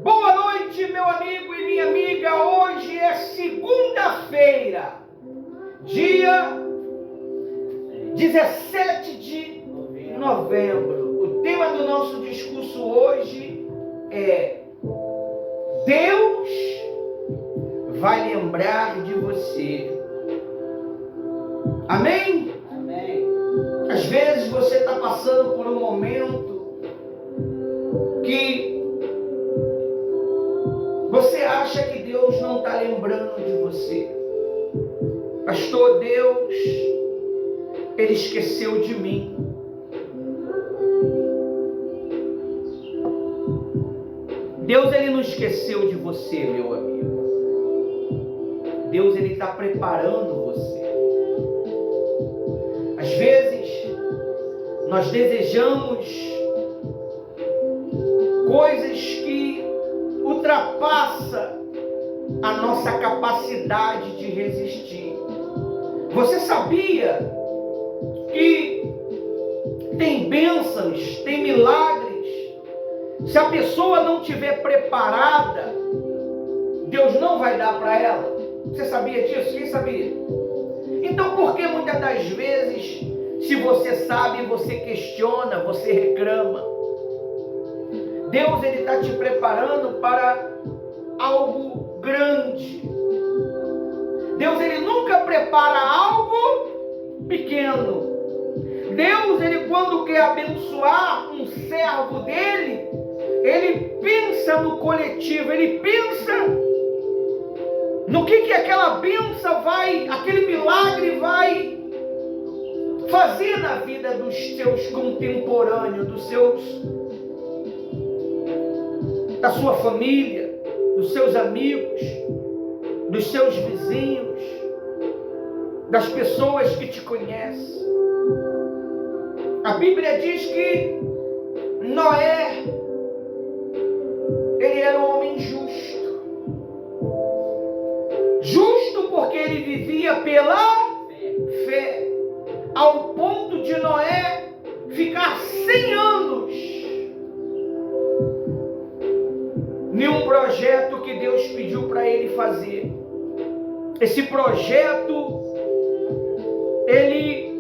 Boa noite, meu amigo e minha amiga. Hoje é segunda-feira, dia 17 de novembro. O tema do nosso discurso hoje é: Deus vai lembrar de você. Amém? Amém. Às vezes você está passando por um momento que você acha que Deus não está lembrando de você. Pastor, Deus, Ele esqueceu de mim. Deus, Ele não esqueceu de você, meu amigo. Deus, Ele está preparando você. Às vezes, nós desejamos coisas que ultrapassam a nossa capacidade de resistir. Você sabia que tem bênçãos, tem milagres? Se a pessoa não estiver preparada, Deus não vai dar para ela. Você sabia disso? Quem sabia? Então, por que muitas das vezes, se você sabe, você questiona, você reclama? Deus, Ele está te preparando para algo grande. Deus, Ele nunca prepara algo pequeno. Deus, Ele quando quer abençoar um servo dele, Ele pensa no coletivo, Ele pensa no que aquela bênção vai, aquele milagre vai fazer na vida dos seus contemporâneos, da sua família, dos seus amigos, dos seus vizinhos, das pessoas que te conhecem. A Bíblia diz que Noé, ele era um homem justo. Justo porque ele vivia pela fé, ao ponto de Noé ficar 100 anos em um projeto que Deus pediu para ele fazer. Esse projeto, ele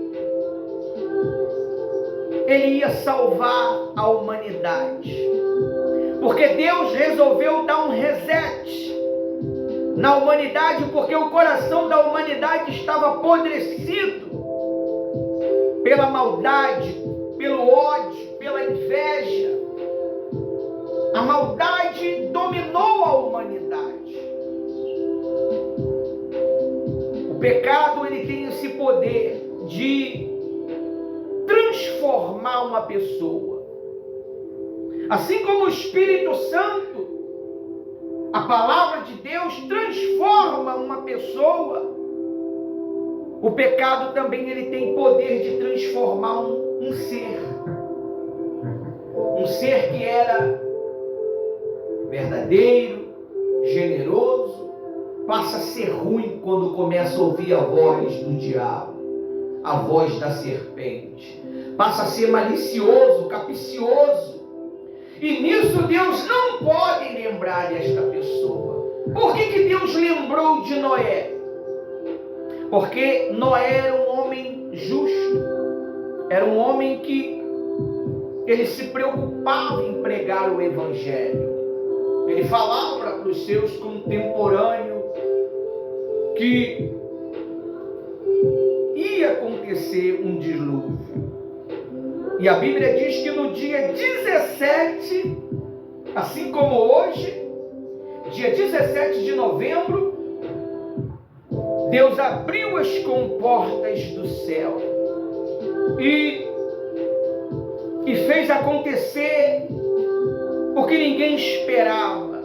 ia salvar a humanidade, porque Deus resolveu dar um reset na humanidade, porque o coração da humanidade estava apodrecido pela maldade, pelo ódio, pela inveja. A maldade dominou a humanidade. O pecado, ele tem esse poder de transformar uma pessoa. Assim como o Espírito Santo, a palavra de Deus transforma uma pessoa, o pecado também ele tem poder de transformar um ser. Um ser que era verdadeiro, generoso, passa a ser ruim quando começa a ouvir a voz do diabo, a voz da serpente. Passa a ser malicioso, capcioso. E nisso Deus não pode lembrar desta pessoa. Por que Deus lembrou de Noé? Porque Noé era um homem justo. Era um homem que ele se preocupava em pregar o Evangelho. Ele falava para os seus contemporâneos que ia acontecer um dilúvio. E a Bíblia diz que no dia 17, assim como hoje, dia 17 de novembro, Deus abriu as comportas do céu e fez acontecer o que ninguém esperava.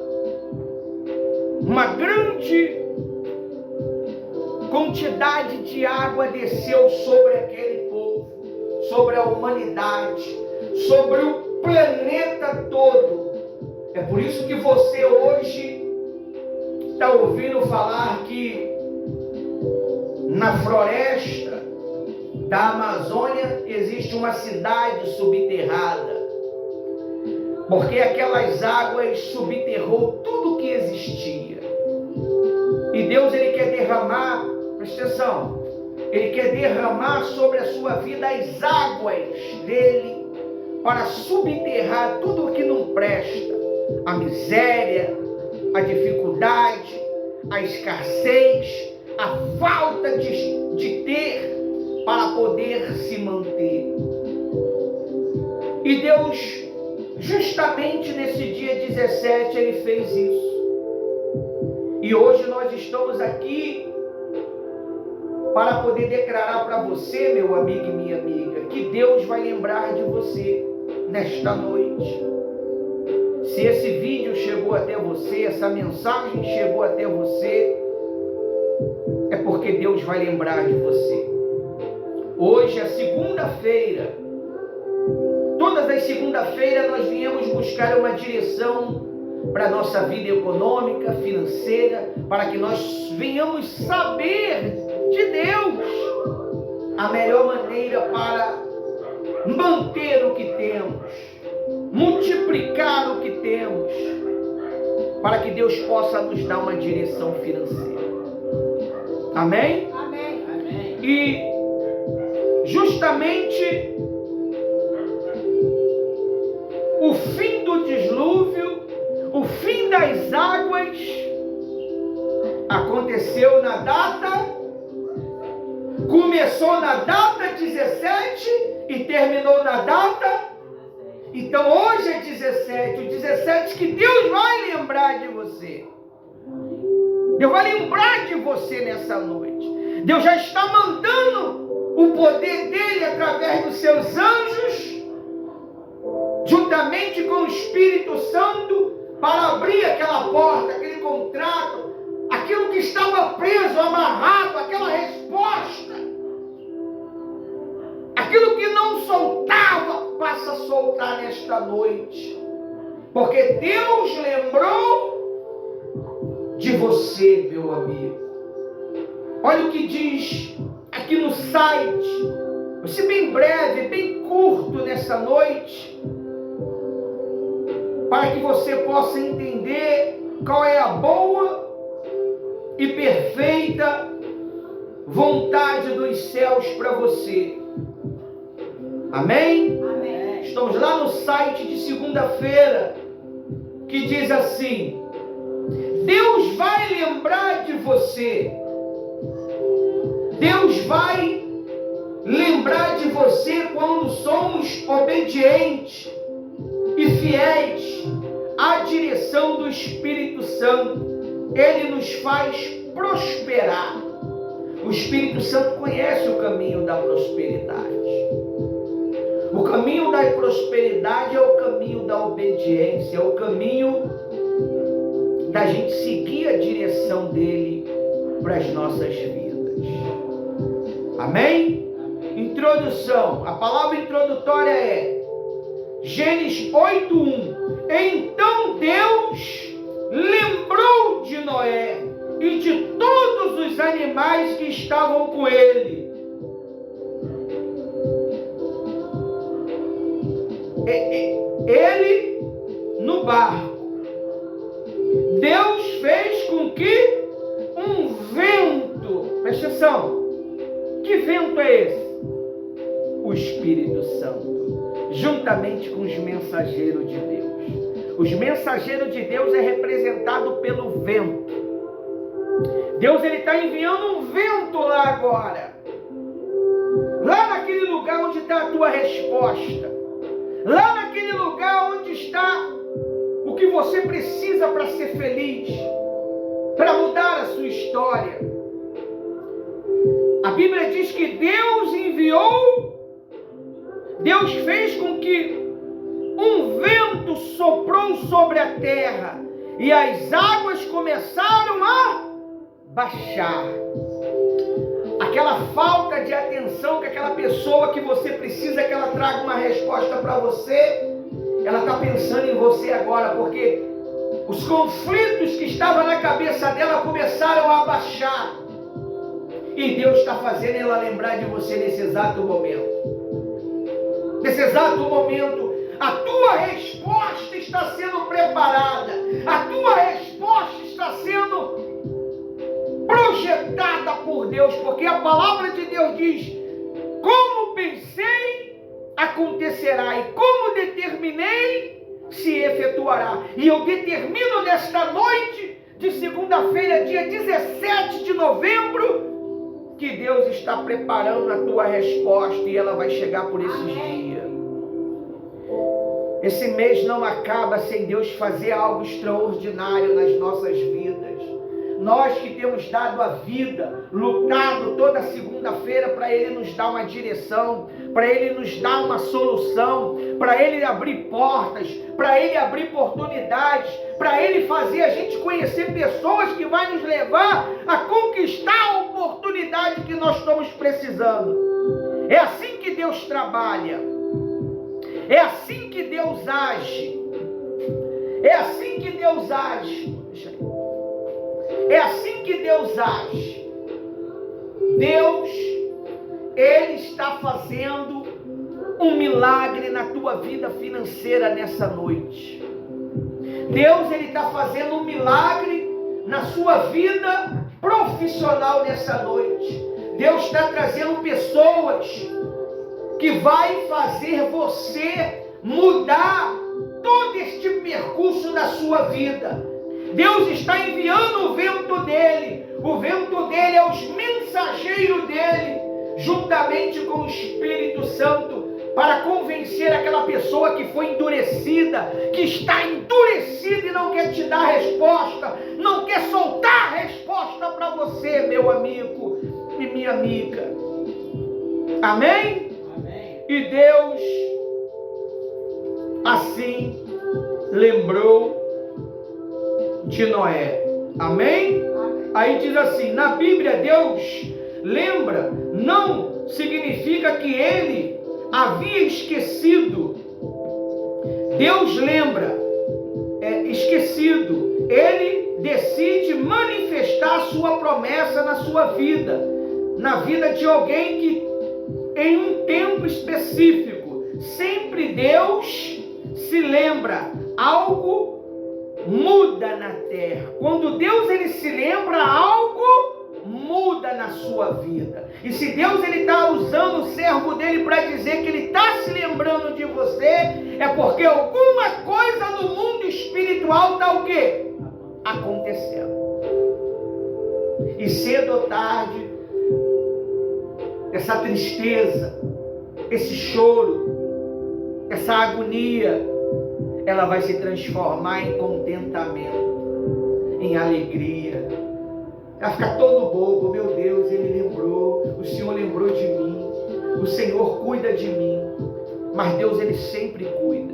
Uma grande quantidade de água desceu sobre aquele povo, sobre a humanidade, sobre o planeta todo. É por isso que você hoje está ouvindo falar que na floresta da Amazônia existe uma cidade subterrânea. porque aquelas águas subterrou tudo que existia. E Deus, Ele quer derramar, presta atenção, Ele quer derramar sobre a sua vida as águas dEle, para subterrar tudo o que não presta, a miséria, a dificuldade, a escassez, a falta de ter, para poder se manter. E Deus, justamente nesse dia 17, Ele fez isso. E hoje nós estamos aqui para poder declarar para você, meu amigo e minha amiga, que Deus vai lembrar de você nesta noite. Se esse vídeo chegou até você, essa mensagem chegou até você, é porque Deus vai lembrar de você. Hoje é segunda-feira. Todas as segundas-feiras nós viemos buscar uma direção para a nossa vida econômica, financeira, para que nós venhamos saber de Deus a melhor maneira para manter o que temos, multiplicar o que temos, para que Deus possa nos dar uma direção financeira. Amém? Amém. Amém. E justamente o fim do dilúvio, o fim das águas, aconteceu na data, começou na data 17 e terminou na data. Então hoje é 17, o 17 que Deus vai lembrar de você. Deus vai lembrar de você nessa noite. Deus já está mandando o poder dele através dos seus anjos, juntamente com o Espírito Santo, para abrir aquela porta, aquele contrato, aquilo que estava preso, amarrado, aquela resposta, aquilo que não soltava, passa a soltar nesta noite, porque Deus lembrou de você, meu amigo. Olha o que diz aqui no site, vai ser bem breve, bem curto nessa noite, para que você possa entender qual é a boa e perfeita vontade dos céus para você. Amém? Amém. Estamos lá no site de segunda-feira, que diz assim: Deus vai lembrar de você. Deus vai lembrar de você quando somos obedientes e fiéis à direção do Espírito Santo. Ele nos faz prosperar. O Espírito Santo conhece o caminho da prosperidade. O caminho da prosperidade é o caminho da obediência, é o caminho da gente seguir a direção dele para as nossas vidas. Amém? Introdução. A palavra introdutória é Gênesis 8:1. Então Deus lembrou de Noé e de todos os animais que estavam com ele. Ele no barco. Deus fez com que um vento, presta atenção, que vento é esse? O Espírito Santo, juntamente com os mensageiros de Deus. Os mensageiros de Deus é representado pelo vento. Deus, ele está enviando um vento lá agora, lá naquele lugar onde está a tua resposta, lá naquele lugar onde está o que você precisa para ser feliz, para mudar a sua história. A Bíblia diz que Deus enviou, Deus fez com que um vento soprou sobre a terra e as águas começaram a baixar. Aquela falta de atenção que aquela pessoa que você precisa que ela traga uma resposta para você, ela está pensando em você agora, porque os conflitos que estavam na cabeça dela começaram a baixar. E Deus está fazendo ela lembrar de você nesse exato momento. Nesse exato momento, a tua resposta porque a palavra de Deus diz: como pensei, acontecerá, e como determinei, se efetuará. E eu determino nesta noite de segunda-feira, dia 17 de novembro, que Deus está preparando a tua resposta e ela vai chegar por esses dias. Esse mês não acaba sem Deus fazer algo extraordinário nas nossas vidas. Nós que temos dado a vida, lutado toda segunda-feira para Ele nos dar uma direção, para Ele nos dar uma solução, para Ele abrir portas, para Ele abrir oportunidades, para Ele fazer a gente conhecer pessoas que vai nos levar a conquistar a oportunidade que nós estamos precisando. É assim que Deus trabalha. É assim que Deus age. É assim que Deus age. É assim que Deus age. Deus, Ele está fazendo um milagre na tua vida financeira nessa noite. Deus, Ele está fazendo um milagre na sua vida profissional nessa noite. Deus está trazendo pessoas que vai fazer você mudar todo este percurso da sua vida. Deus está enviando o vento dele. O vento dele é os mensageiros dele, juntamente com o Espírito Santo, para convencer aquela pessoa que foi endurecida, que está endurecida e não quer te dar resposta, não quer soltar a resposta para você, meu amigo e minha amiga. Amém? Amém. E Deus assim lembrou de Noé. Amém? Amém? Aí diz assim, na Bíblia, Deus lembra, não significa que ele havia esquecido. Deus lembra, esquecido. Ele decide manifestar a sua promessa na sua vida, na vida de alguém que em um tempo específico. Sempre Deus se lembra, algo muda na terra. Quando Deus ele se lembra, algo muda na sua vida. E se Deus ele está usando o servo dele para dizer que ele está se lembrando de você, é porque alguma coisa no mundo espiritual está o quê? Acontecendo. E cedo ou tarde, essa tristeza, esse choro, essa agonia, ela vai se transformar em contentamento, em alegria. Vai ficar todo bobo. Meu Deus, Ele lembrou, o Senhor lembrou de mim, o Senhor cuida de mim. Mas Deus, Ele sempre cuida.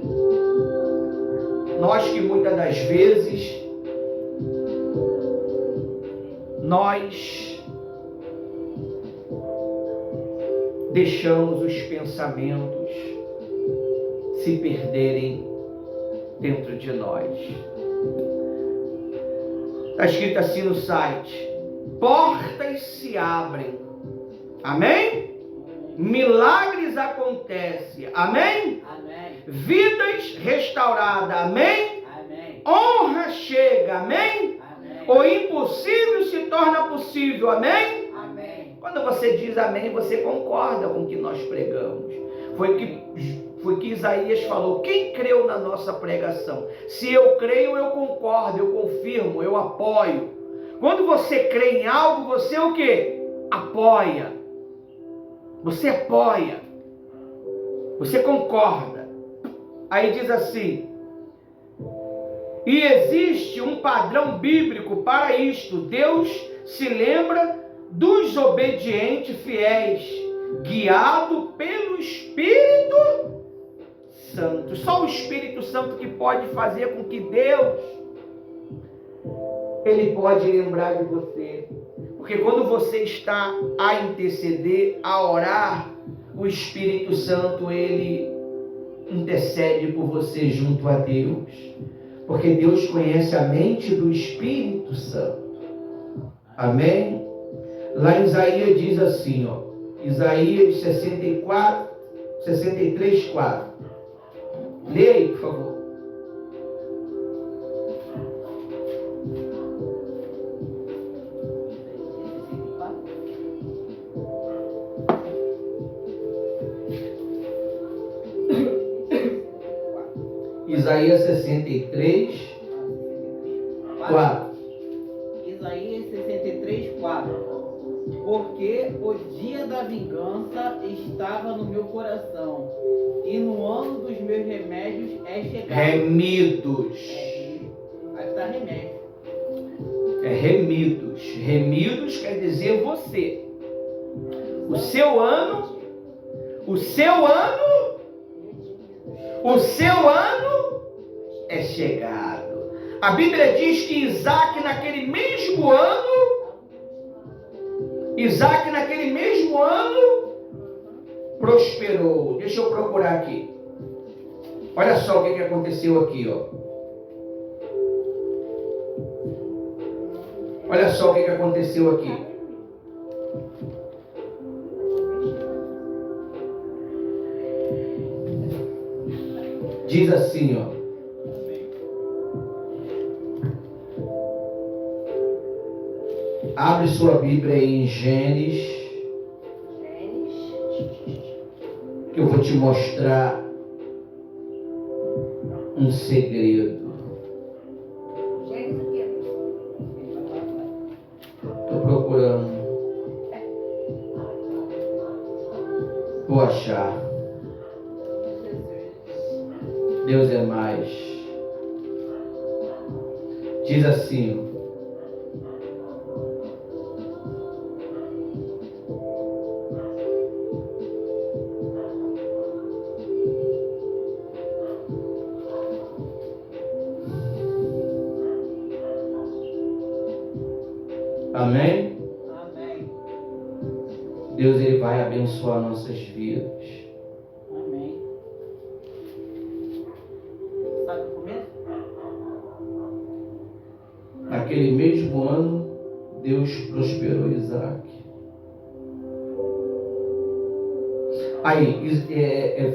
Nós que muitas das vezes, nós deixamos os pensamentos se perderem dentro de nós. Está escrito assim no site: portas se abrem, amém? Milagres acontecem, amém? Amém. Vidas restauradas, amém? Amém. Honra chega, amém? Amém. O impossível se torna possível, amém? Amém. Quando você diz amém, você concorda com o que nós pregamos. Foi que Isaías falou: quem creu na nossa pregação? Se eu creio, eu concordo, eu confirmo, eu apoio. Quando você crê em algo, você o quê? Apoia. Você apoia. Você concorda. Aí diz assim: e existe um padrão bíblico para isto. Deus se lembra dos obedientes fiéis, guiado pelo Espírito Santo. Só o Espírito Santo que pode fazer com que Deus, Ele pode lembrar de você. Porque quando você está a interceder, a orar, o Espírito Santo, Ele intercede por você junto a Deus. Porque Deus conhece a mente do Espírito Santo. Amém? Lá em Isaías diz assim, ó, Isaías 63, 4. Lê aí, por favor. Isaías 63, 4. Isaías 63, 4. Porque o dia da vingança estava no meu coração, e no ano dos meus remédios é chegado. Remidos. Aí está remédio. É remidos. Remidos quer dizer você. O seu ano é chegado. A Bíblia diz que Isaac naquele mesmo ano prosperou. Deixa eu procurar aqui. Olha só o que aconteceu aqui, ó. Olha só o que aconteceu aqui. Diz assim, ó. Abre sua Bíblia aí em Gênesis, que eu vou te mostrar um segredo. Estou procurando. Vou achar. Deus é mais. Diz assim. Amém? Amém. Deus, Ele vai abençoar nossas vidas. Amém. Sabe o começo? Naquele mesmo ano, Deus prosperou Isaac. Aí,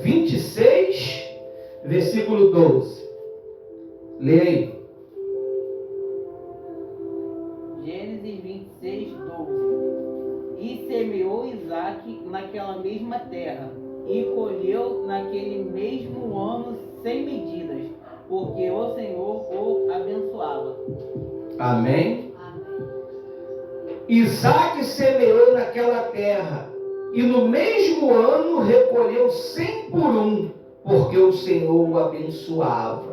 26, versículo 12. Lê aí. Gênesis 26, 12. E semeou Isaac naquela mesma terra, e colheu naquele mesmo ano sem medidas, porque o Senhor o abençoava. Amém? Isaac semeou naquela terra, e no mesmo ano recolheu 100 por um, porque o Senhor o abençoava.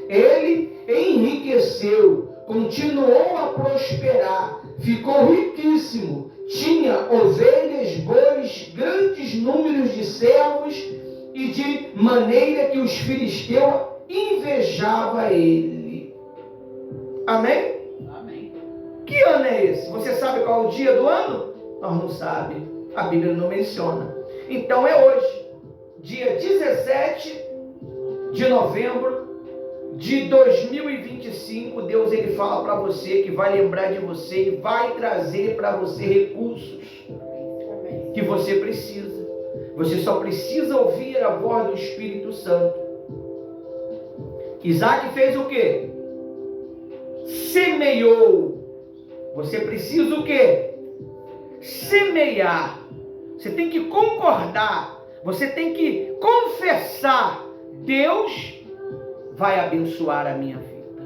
Ele enriqueceu, continuou a prosperar, ficou riquíssimo, tinha ovelhas, bois, grandes números de servos, e de maneira que os filisteus invejavam ele. Amém? Amém. Que ano é esse? Você sabe qual é o dia do ano? Nós não sabemos. A Bíblia não menciona. Então é hoje, dia 17 de novembro de 2025. Deus, Ele fala para você que vai lembrar de você e vai trazer para você recursos que você precisa. Você só precisa ouvir a voz do Espírito Santo. Isaac fez o quê? Semeou. Você precisa o quê? Semear. Você tem que concordar. Você tem que confessar. Deus vai abençoar a minha vida.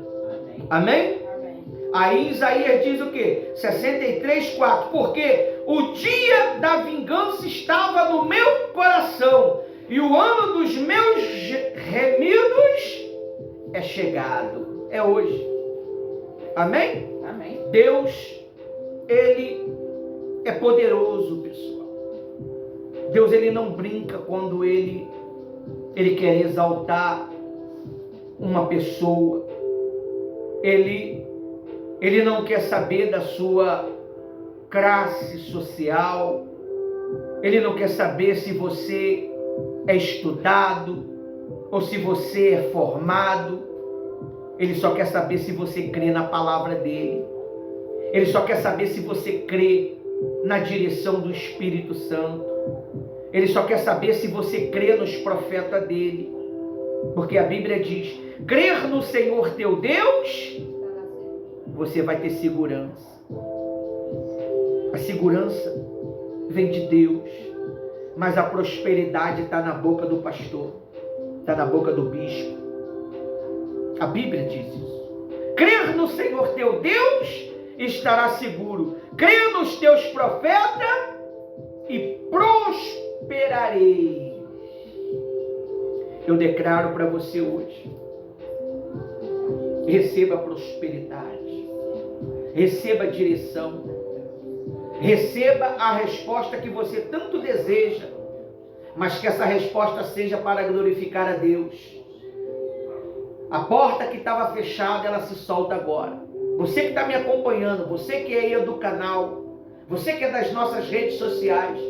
Amém? Amém? Aí Isaías diz o quê? 63, 4. Porque o dia da vingança estava no meu coração, e o ano dos meus remidos é chegado. É hoje. Amém? Amém. Deus, Ele é poderoso, pessoal. Deus, Ele não brinca quando Ele quer exaltar uma pessoa. Ele não quer saber da sua classe social. Ele não quer saber se você é estudado ou se você é formado. Ele só quer saber se você crê na palavra dele. Ele só quer saber se você crê na direção do Espírito Santo. Ele só quer saber se você crê nos profetas dele. Porque a Bíblia diz: crer no Senhor teu Deus, você vai ter segurança. A segurança vem de Deus, mas a prosperidade está na boca do pastor, está na boca do bispo, A Bíblia diz isso. Crer no Senhor teu Deus, estará seguro. Crer nos teus profetas e prosperarei. Eu declaro para você hoje: receba prosperidade, receba direção, receba a resposta que você tanto deseja, mas que essa resposta seja para glorificar a Deus. A porta que estava fechada, ela se solta agora. Você que está me acompanhando, você que é aí do canal, você que é das nossas redes sociais,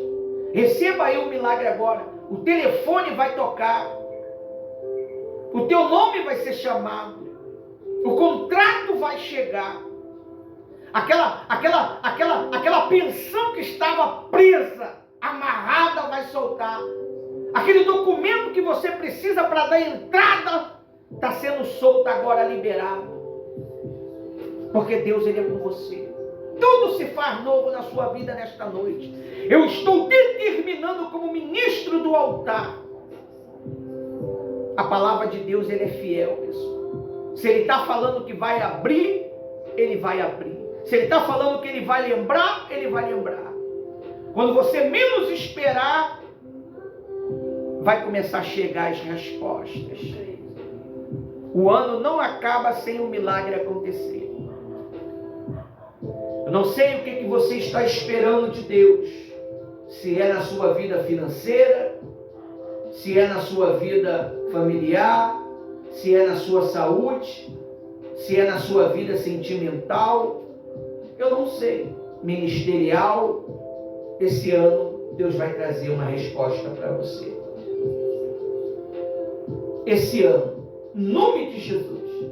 receba aí o milagre agora. O telefone vai tocar, o teu nome vai ser chamado, o contrato vai chegar, aquela pensão que estava presa, amarrada, vai soltar, aquele documento que você precisa para dar entrada, está sendo solto agora, liberado, porque Deus, Ele é com você. Tudo se faz novo na sua vida nesta noite. Eu estou determinando como ministro do altar. A palavra de Deus, Ele é fiel, pessoal. Se Ele está falando que vai abrir, Ele vai abrir. Se Ele está falando que Ele vai lembrar, Ele vai lembrar. Quando você menos esperar, vai começar a chegar as respostas. O ano não acaba sem um milagre acontecer. Eu não sei o que você está esperando de Deus. Se é na sua vida financeira, se é na sua vida familiar, se é na sua saúde, se é na sua vida sentimental, eu não sei. Ministerial, esse ano Deus vai trazer uma resposta para você. Esse ano, em nome de Jesus.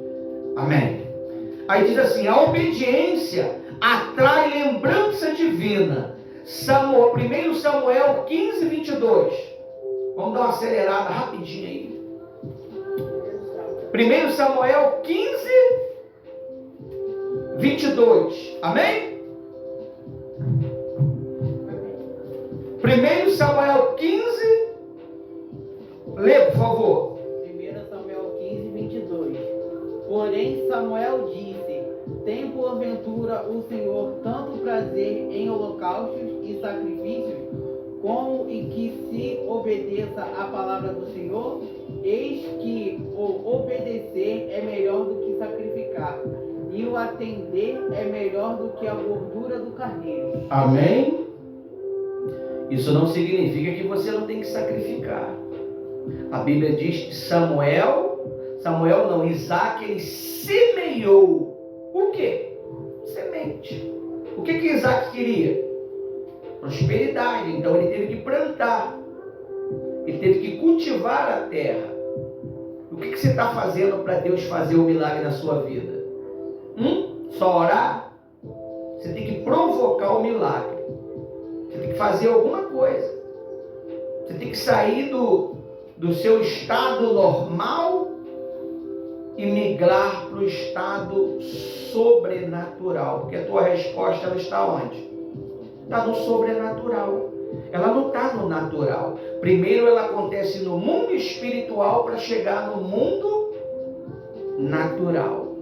Amém. Aí diz assim: a obediência atrai lembrança divina. 1 Samuel 15, 22. Vamos dar uma acelerada rapidinho aí. 1 Samuel 15, 22. Amém? 1 Samuel 15. Lê, por favor. 1 Samuel 15, 22. Porém Samuel disse: tem porventura o Senhor tanto prazer em holocaustos e sacrifícios, como em que se obedeça a palavra do Senhor? Eis que o obedecer é melhor do que sacrificar, e o atender é melhor do que a gordura do carneiro. Amém? Isso não significa que você não tem que sacrificar. A Bíblia diz que Isaac, ele semeou o quê? Semente. O que Isaac queria? Prosperidade. Então ele teve que plantar, ele teve que cultivar a terra. O que você está fazendo para Deus fazer o milagre na sua vida? Só orar? Você tem que provocar o milagre. Você tem que fazer alguma coisa. Você tem que sair do seu estado normal e migrar para o estado sobrenatural. Porque a tua resposta, ela está onde? Está no sobrenatural. Ela não está no natural. Primeiro ela acontece no mundo espiritual para chegar no mundo natural.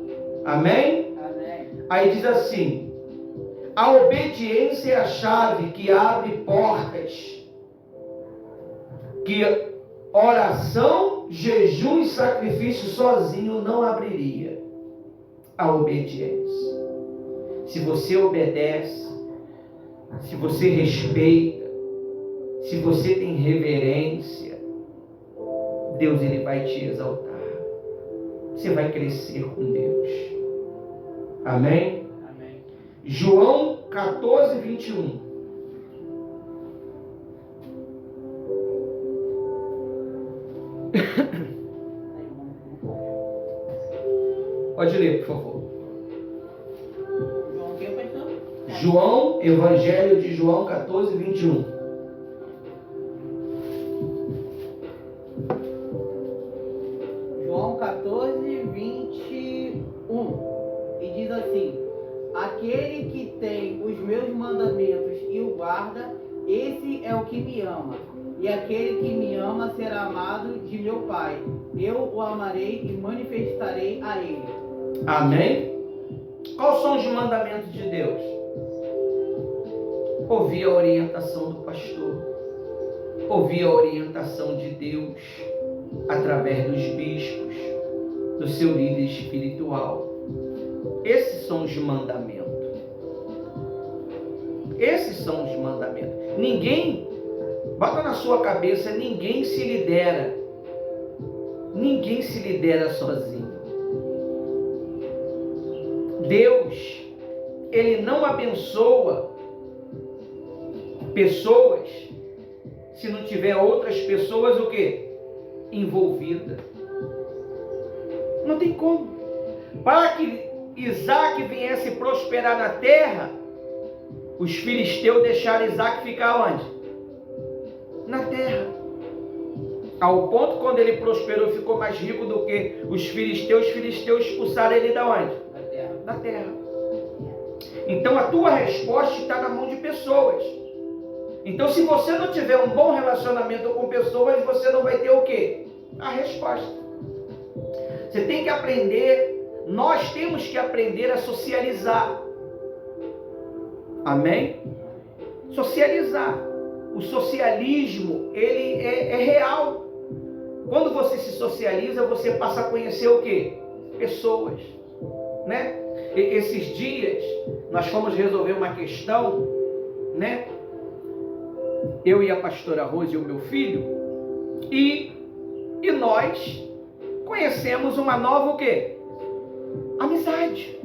Amém? Amém. Aí diz assim: a obediência é a chave que abre portas que oração, jejum e sacrifício sozinho não abriria. A obediência. Se você obedece, se você respeita, se você tem reverência, Deus, ele vai te exaltar. Você vai crescer com Deus. Amém? Amém. João 14, 21. Pode ler, por favor. João o quê, pastor? João, Evangelho de João 14, 21. João 14, 21. E diz assim: aquele que tem os meus mandamentos e o guarda, esse é o que me ama. E aquele que me ama será amado de meu Pai. Eu o amarei e manifestarei a a ele. Amém? Quais são os mandamentos de Deus? Ouvir a orientação do pastor, ouvir a orientação de Deus através dos bispos, do seu líder espiritual. Esses são os mandamentos. Esses são os mandamentos. Ninguém, bota na sua cabeça, ninguém se lidera. Ninguém se lidera sozinho. Deus, Ele não abençoa pessoas se não tiver outras pessoas o quê? Envolvidas. Não tem como. Para que Isaac viesse prosperar na terra, os filisteus deixaram Isaac ficar onde? Na terra. Ao ponto, quando ele prosperou, ficou mais rico do que os filisteus expulsaram ele da onde? Da terra. Então a tua resposta está na mão de pessoas. Então, se você não tiver um bom relacionamento com pessoas, você não vai ter o quê? A resposta. Você tem que aprender, nós temos que aprender a socializar. Amém? Socializar. O socialismo, ele é real. Quando você se socializa, você passa a conhecer o quê? Pessoas. Né? Esses dias, nós fomos resolver uma questão, né? Eu e a pastora Rose e o meu filho, e nós conhecemos uma nova o quê? Amizade.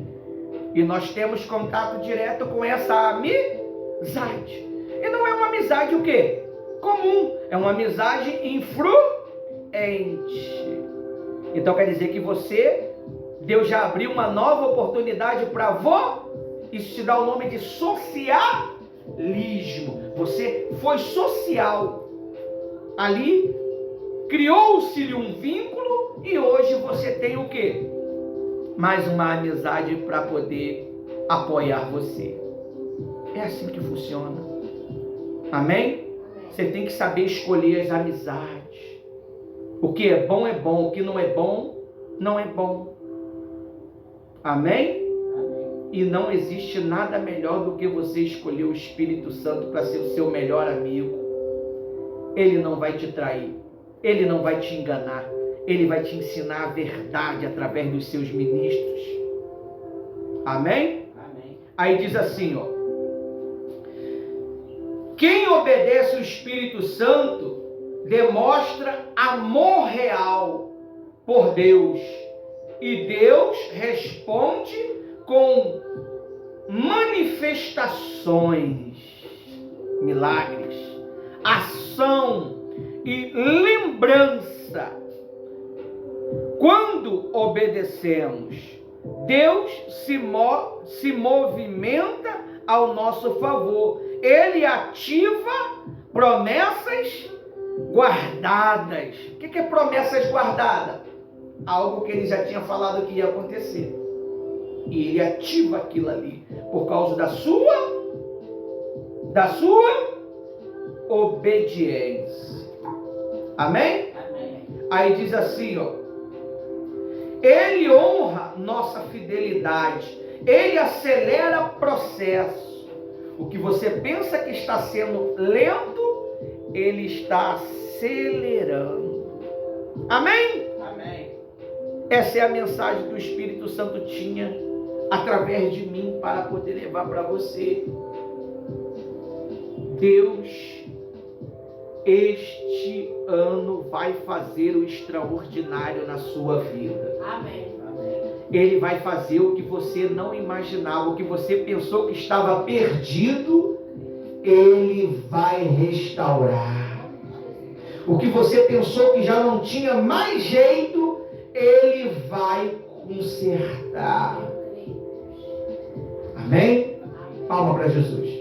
E nós temos contato direto com essa amizade. E não é uma amizade o quê? Comum. É uma amizade influente. Então quer dizer que Deus já abriu uma nova oportunidade para isso te dá o nome de socialismo. Você foi social. Ali criou-se-lhe um vínculo e hoje você tem o quê? Mais uma amizade para poder apoiar você. É assim que funciona. Amém? Você tem que saber escolher as amizades. O que é bom, o que não é bom, não é bom. Amém? E não existe nada melhor do que você escolher o Espírito Santo para ser o seu melhor amigo. Ele não vai te trair. Ele não vai te enganar. Ele vai te ensinar a verdade através dos seus ministros. Amém? Amém. Aí diz assim, ó. Quem obedece o Espírito Santo demonstra amor real por Deus. E Deus responde com manifestações, milagres, ação e lembrança. Quando obedecemos, Deus se movimenta ao nosso favor. Ele ativa promessas guardadas. O que é promessas guardadas? Algo que ele já tinha falado que ia acontecer. E ele ativa aquilo ali por causa da sua obediência. Amém? Amém. Aí diz assim, ó. Ele honra nossa fidelidade. Ele acelera o processo. O que você pensa que está sendo lento, ele está acelerando. Amém? Amém. Essa é a mensagem que o Espírito Santo tinha através de mim para poder levar para você. Deus, este ano, vai fazer o extraordinário na sua vida. Amém. Ele vai fazer o que você não imaginava, o que você pensou que estava perdido, Ele vai restaurar. O que você pensou que já não tinha mais jeito, Ele vai consertar. Amém? Palma para Jesus.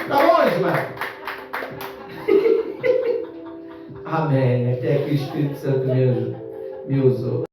Tá bom, Ismael? Amém. Até que o Espírito Santo me usou.